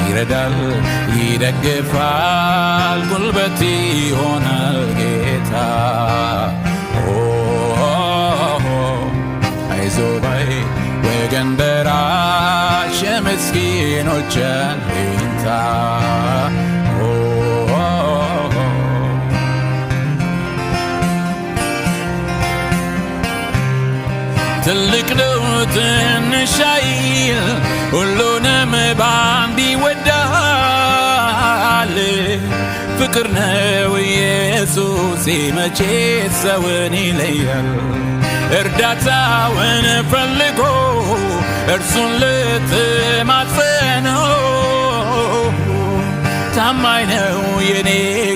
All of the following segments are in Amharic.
ይረዳል ይደግፋል ጉልበት ይሆናል ጌታ አይዞህ ባይ ወገን ደራሽ የምስኪኖች አለኝታ ትልቅ ነው ትንሽ አይል ሁሉንም ባንድ ይወዳል ፍቅር ነው ኢየሱስ መቼ ሰውን ይለያል እርዳታውን ፈልጎ እርሱን ልትማጸነው ታማኝ ነው የኔ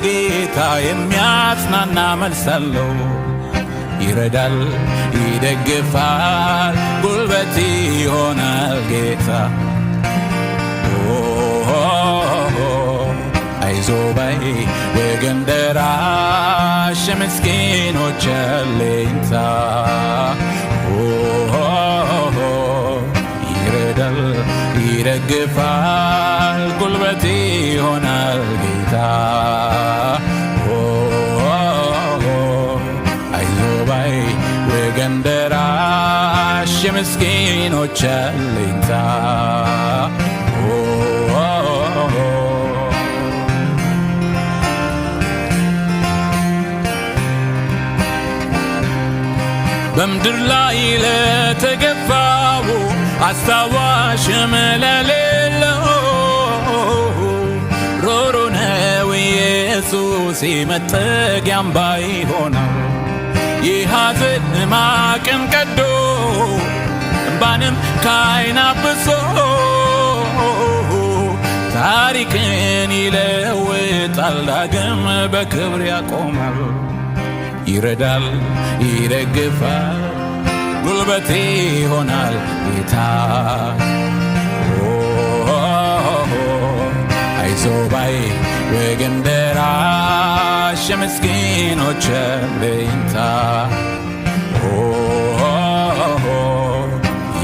ጌታ የሚያጽናና መልስ አለው ይረዳል ይደግፋል ጉልበት ይሆናል ጌታ አይዞህ ባይ ወገን ደራሽ ምስኪኖች አለኝታ ይረዳል ይደግፋል ጉልበት ይሆናል ጌታ አይዞህ ባይ ወገን ደራሽ ምስኪኖች አለኝታ በምድር ላይ ለተገፋው አስታዋሽም ለሌለው ሮሮ ነው ኢየሱስ መጠጊያም ባይሆነው የሐዘን ማቅን ቀዶ እንባንም ከዓይን አብሶ ታሪክን ይለውጣል ዳግም በክብር ያቆማል ይረዳል ይደግፋል ጉልበት ይሆናል ጌታ አይዞህ ባይ ወገን ደራሽ ምስኪኖች አለኝታ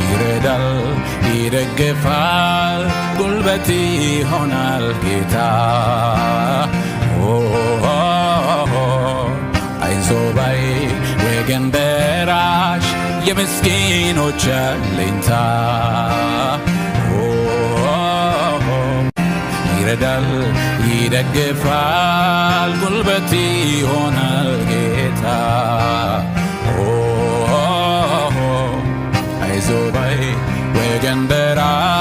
ይረዳል ይደግፋል ጉልበት ይሆናል ጌታ አይዞህ ባይ ወገን ደራሽ የምስኪኖች አለኝታ ይረዳል ይደግፋል ጉልበት ይሆናል ጌታ አይዞህ ባይ ወገን ደራሽ